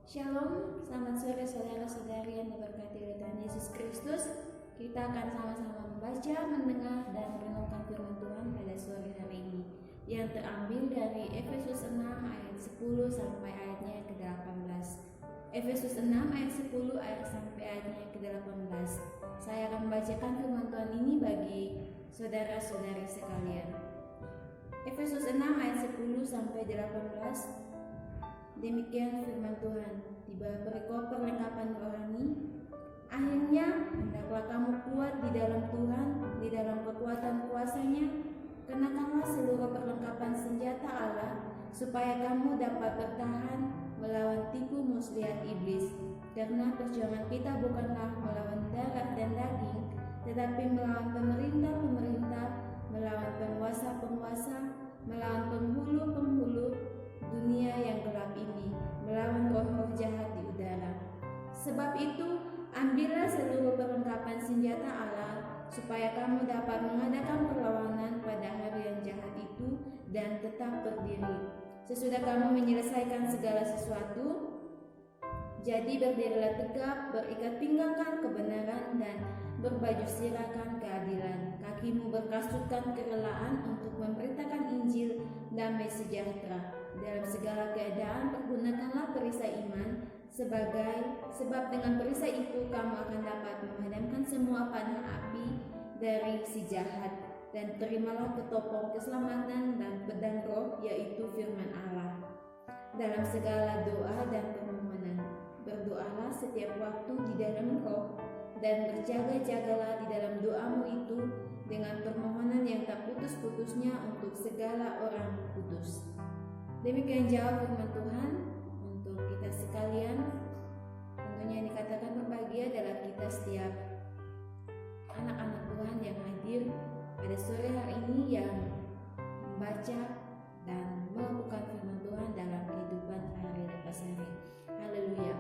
Shalom, selamat sore saudara-saudari yang diberkati oleh Tuhan Yesus Kristus. Kita akan sama-sama membaca, mendengar, dan merenungkan firman Tuhan pada sore hari ini yang terambil dari Efesus 6 ayat 10 sampai ayatnya yang ke-18. Efesus 6 ayat 10 ayat sampai ayatnya yang ke-18. Saya akan membacakan firman Tuhan ini bagi saudara-saudari sekalian. Efesus 6 ayat 10 sampai 18. Demikian firman Tuhan. Di bawah perikop perlengkapan rohani, akhirnya hendaklah kamu kuat di dalam Tuhan, di dalam kekuatan kuasa-Nya. Kenakanlah seluruh perlengkapan senjata Allah, supaya kamu dapat bertahan melawan tipu muslihat iblis. Karena perjuangan kita bukanlah melawan darah dan daging, tetapi melawan pemerintah-pemerintah, melawan penguasa-penguasa, melawan penghulu-penghulu dunia yang gelap ini, melawan roh-roh jahat di udara. Sebab itu, ambillah seluruh perlengkapan senjata Allah, supaya kamu dapat mengadakan perlawanan pada hari yang jahat itu dan tetap berdiri. Sesudah kamu menyelesaikan segala sesuatu, jadi berdirilah tegap, berikat pinggangkan kebenaran, dan berbaju sirahkan keadilan. Kakimu berkasutkan kerelaan untuk memberitakan Injil damai sejahtera. Dalam segala keadaan pergunakanlah perisai iman sebab dengan perisai itu kamu akan dapat memadamkan semua panah api dari si jahat, dan terimalah ketopong keselamatan dan pedang roh, yaitu firman Allah. Dalam segala doa dan permohonan berdoalah setiap waktu di dalam roh, dan berjaga-jagalah di dalam doamu itu dengan permohonan yang tak putus-putusnya untuk segala orang kudus. Demikian jawab firman Tuhan untuk kita sekalian. Tentunya yang dikatakan berbahagia adalah kita setiap anak-anak Tuhan yang hadir pada sore hari ini, yang membaca dan melakukan firman Tuhan dalam kehidupan hari lepas hari. Haleluya.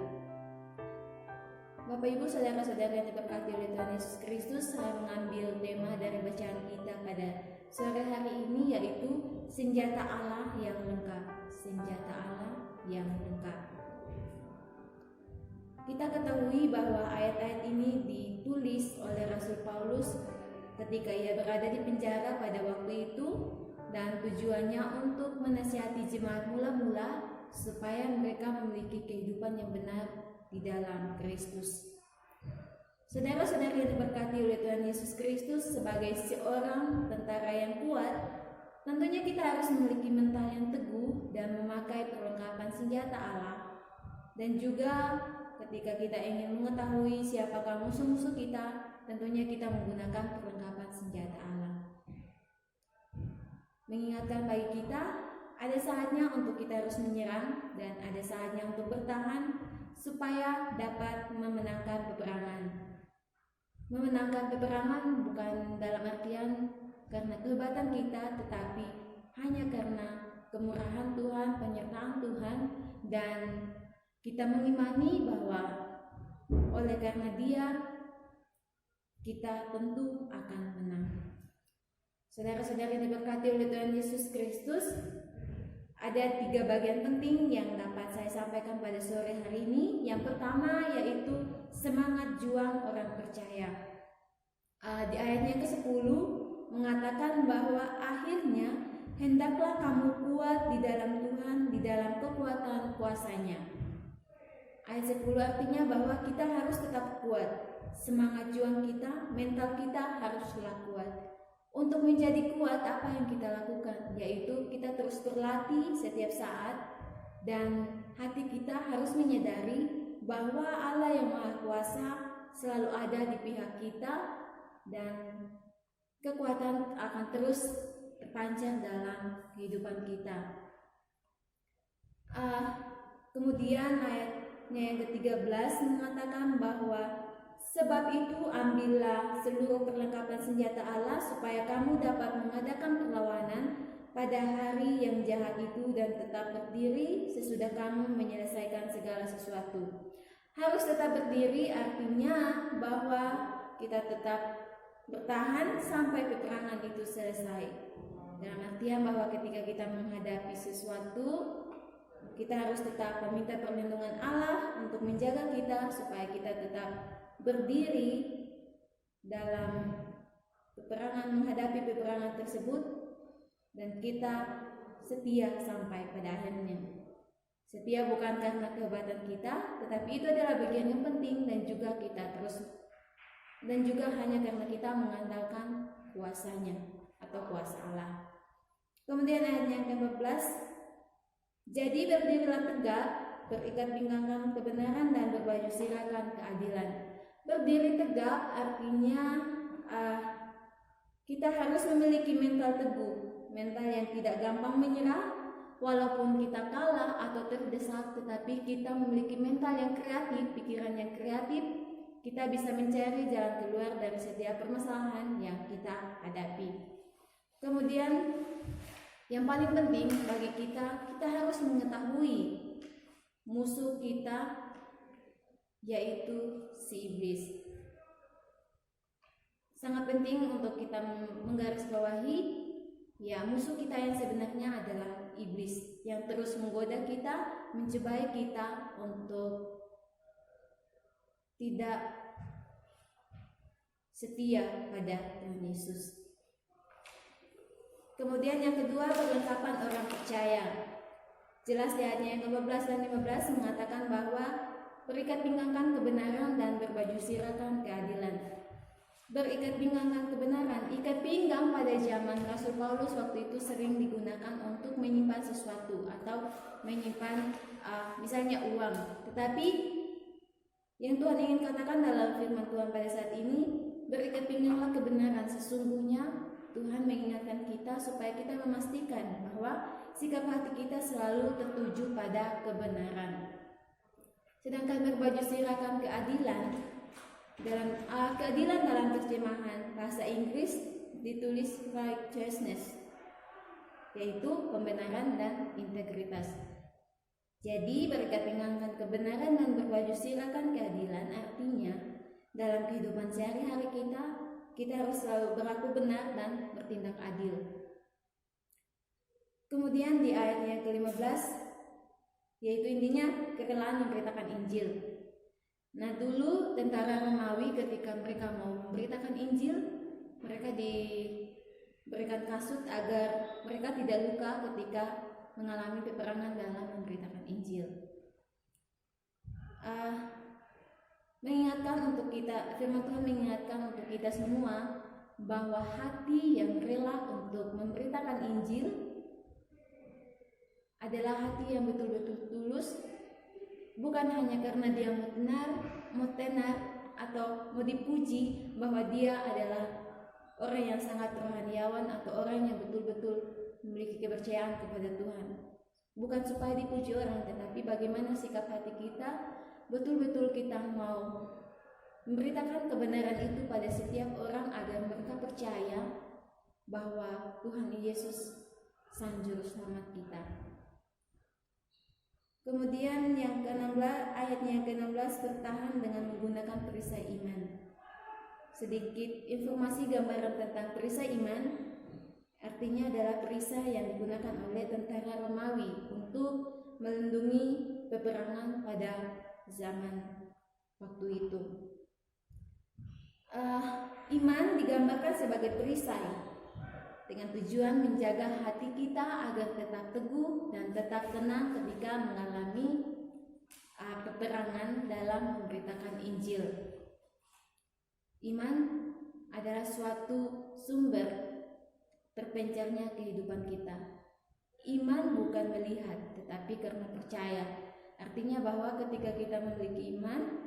Bapak Ibu saudara-saudara yang diberkati oleh Tuhan Yesus Kristus, saya mengambil tema dari bacaan kita pada sore hari ini, yaitu senjata Allah yang lengkap. Senjata Allah yang lengkap. Kita ketahui bahwa ayat-ayat ini ditulis oleh Rasul Paulus ketika ia berada di penjara pada waktu itu, dan tujuannya untuk menasihati jemaat mula-mula supaya mereka memiliki kehidupan yang benar di dalam Kristus. Saudara-saudari yang diberkati oleh Tuhan Yesus Kristus, sebagai seorang tentara yang kuat, tentunya kita harus memiliki mental yang teguh dan memakai perlengkapan senjata Allah. Dan juga ketika kita ingin mengetahui siapakah musuh-musuh kita, tentunya kita menggunakan perlengkapan senjata Allah. Mengingatkan bagi kita, ada saatnya untuk kita harus menyerang dan ada saatnya untuk bertahan supaya dapat memenangkan peperangan. Memenangkan peperangan bukan dalam artian karena kehebatan kita, tetapi hanya karena kemurahan Tuhan, penyertaan Tuhan, dan kita mengimani bahwa oleh karena Dia kita tentu akan menang. Saudara-saudari yang diberkati oleh Tuhan Yesus Kristus, ada 3 bagian penting yang dapat saya sampaikan pada sore hari ini. Yang pertama yaitu semangat juang orang percaya. Di ayatnya ke-10 mengatakan bahwa akhirnya hendaklah kamu kuat di dalam Tuhan, di dalam kekuatan kuasa-Nya. Ayat 10 artinya bahwa kita harus tetap kuat. Semangat juang kita, mental kita haruslah kuat. Untuk menjadi kuat, apa yang kita lakukan? Yaitu kita terus berlatih setiap saat, dan hati kita harus menyadari bahwa Allah yang Maha Kuasa selalu ada di pihak kita, dan kekuatan akan terus terpancar dalam kehidupan kita. Kemudian ayatnya yang ke-13 mengatakan bahwa sebab itu ambillah seluruh perlengkapan senjata Allah, supaya kamu dapat mengadakan perlawanan pada hari yang jahat itu dan tetap berdiri sesudah kamu menyelesaikan segala sesuatu. Harus tetap berdiri artinya bahwa kita tetap bertahan sampai peperangan itu selesai. Dalam artian bahwa ketika kita menghadapi sesuatu, kita harus tetap meminta perlindungan Allah untuk menjaga kita supaya kita tetap berdiri dalam menghadapi peperangan tersebut, dan kita setia sampai pada akhirnya. Setia bukan karena kehebatan kita, tetapi itu adalah bagian yang penting, dan juga hanya karena kita mengandalkan kuasanya atau kuasa Allah. Kemudian ayat yang ke-14, jadi berdirilah tegak, berikat pinggangkan kebenaran dan berbaju sirahkan keadilan. Berdiri tegak artinya kita harus memiliki mental teguh, mental yang tidak gampang menyerah walaupun kita kalah atau terdesak, tetapi kita memiliki mental yang kreatif, pikiran yang kreatif. Kita bisa mencari jalan keluar dari setiap permasalahan yang kita hadapi. Kemudian yang paling penting bagi kita harus mengetahui musuh kita, yaitu si iblis. Sangat penting untuk kita menggarisbawahi, ya, musuh kita yang sebenarnya adalah iblis yang terus menggoda kita, mencobai kita untuk tidak setia pada Tuhan Yesus. Kemudian yang kedua, perlengkapan orang percaya. Jelas di ayatnya yang ke-14 dan 15 mengatakan bahwa berikat pinggangkan kebenaran dan berbaju sirahkan keadilan. Berikat pinggangkan kebenaran. Ikat pinggang pada zaman Rasul Paulus waktu itu sering digunakan untuk menyimpan sesuatu atau menyimpan misalnya uang. Tetapi yang Tuhan ingin katakan dalam firman Tuhan pada saat ini, berikat pingganglah kebenaran. Sesungguhnya Tuhan mengingatkan kita supaya kita memastikan bahwa sikap hati kita selalu tertuju pada kebenaran. Sedangkan berbaju sirahkan keadilan, keadilan dalam terjemahan bahasa Inggris ditulis righteousness, yaitu pembenaran dan integritas. Jadi berikat pinggangkan kebenaran dan berbaju sirahkan keadilan artinya dalam kehidupan sehari-hari kita harus selalu berlaku benar dan bertindak adil. Kemudian di ayat yang ke-15, yaitu intinya kerelaan memberitakan Injil. Nah, dulu tentara Romawi ketika mereka mau memberitakan Injil, mereka diberikan kasut agar mereka tidak luka ketika mengalami peperangan dalam memberitakan Injil. Mengingatkan untuk kita, firman Tuhan mengingatkan untuk kita semua bahwa hati yang rela untuk memberitakan Injil adalah hati yang betul-betul tulus, bukan hanya karena dia mau tenar atau mau dipuji bahwa dia adalah orang yang sangat rohaniawan atau orang yang betul-betul memiliki kepercayaan kepada Tuhan. Bukan supaya dipuji orang, tetapi bagaimana sikap hati kita, betul-betul kita mau memberitakan kebenaran itu pada setiap orang agar mereka percaya bahwa Tuhan Yesus Sang Juru Selamat kita. Kemudian yang ke-16, ayatnya yang ke-16, bertahan dengan menggunakan perisai iman. Sedikit informasi gambaran tentang perisai iman, artinya adalah perisai yang digunakan oleh tentara Romawi untuk melindungi peperangan pada zaman waktu itu. Iman digambarkan sebagai perisai dengan tujuan menjaga hati kita agar tetap teguh dan tetap tenang ketika mengalami peperangan dalam memberitakan Injil. Iman adalah suatu sumber terpencarnya kehidupan kita. Iman bukan melihat, tetapi karena percaya. Artinya bahwa ketika kita memiliki iman,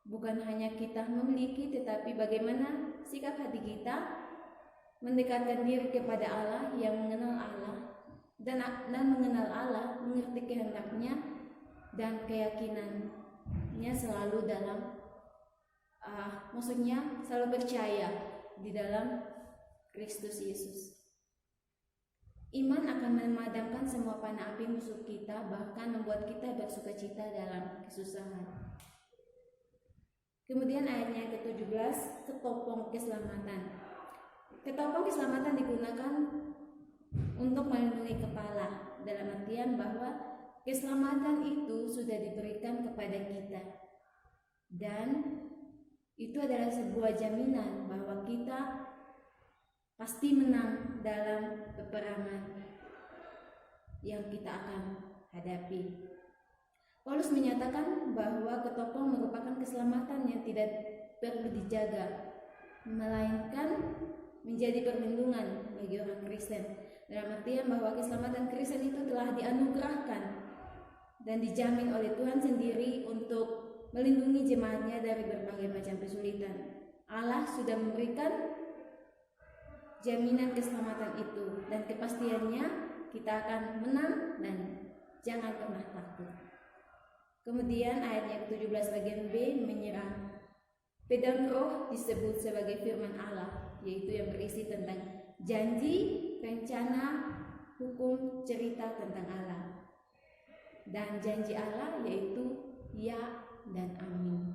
bukan hanya kita memiliki, tetapi bagaimana sikap hati kita mendekatkan diri kepada Allah, yang mengenal Allah dan mengenal Allah, mengerti kehendaknya dan keyakinannya selalu dalam maksudnya selalu percaya di dalam Kristus Yesus. Iman akan memadamkan semua panah api musuh kita, bahkan membuat kita bersukacita dalam kesusahan. Kemudian ayatnya ke-17, ketopong keselamatan. Ketopong keselamatan digunakan untuk melindungi kepala, dalam artian bahwa keselamatan itu sudah diberikan kepada kita, dan itu adalah sebuah jaminan bahwa kita pasti menang dalam peperangan yang kita akan hadapi. Paulus menyatakan bahwa ketopong merupakan keselamatan yang tidak perlu dijaga, melainkan menjadi perlindungan bagi orang Kristen. Dalam artian bahwa keselamatan Kristen itu telah dianugerahkan dan dijamin oleh Tuhan sendiri untuk melindungi jemaatnya dari berbagai macam kesulitan. Allah sudah memberikan jaminan keselamatan itu, dan kepastiannya kita akan menang dan jangan pernah takut. Kemudian ayat yang ke-17 bagian B menyerang. Pedang roh disebut sebagai firman Allah, yaitu yang berisi tentang janji, rencana, hukum, cerita tentang Allah. Dan janji Allah yaitu ya dan amin.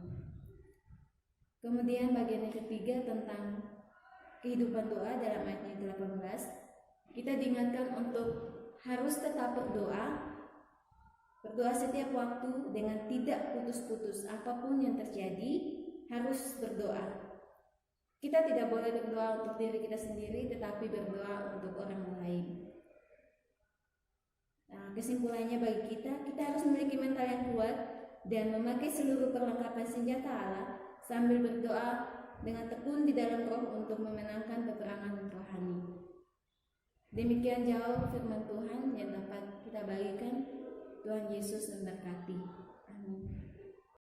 Kemudian bagian yang ketiga tentang kehidupan doa dalam ayat yang ke-18, kita diingatkan untuk harus tetap berdoa setiap waktu dengan tidak putus-putus. Apapun yang terjadi, harus berdoa. Kita tidak boleh berdoa untuk diri kita sendiri, tetapi berdoa untuk orang lain. Nah, kesimpulannya bagi kita harus memiliki mental yang kuat dan memakai seluruh perlengkapan senjata Allah sambil berdoa dengan tekun di dalam roh untuk memenangkan peperangan rohani. Demikian jauh firman Tuhan yang dapat kita bagikan. Tuhan Yesus memberkati.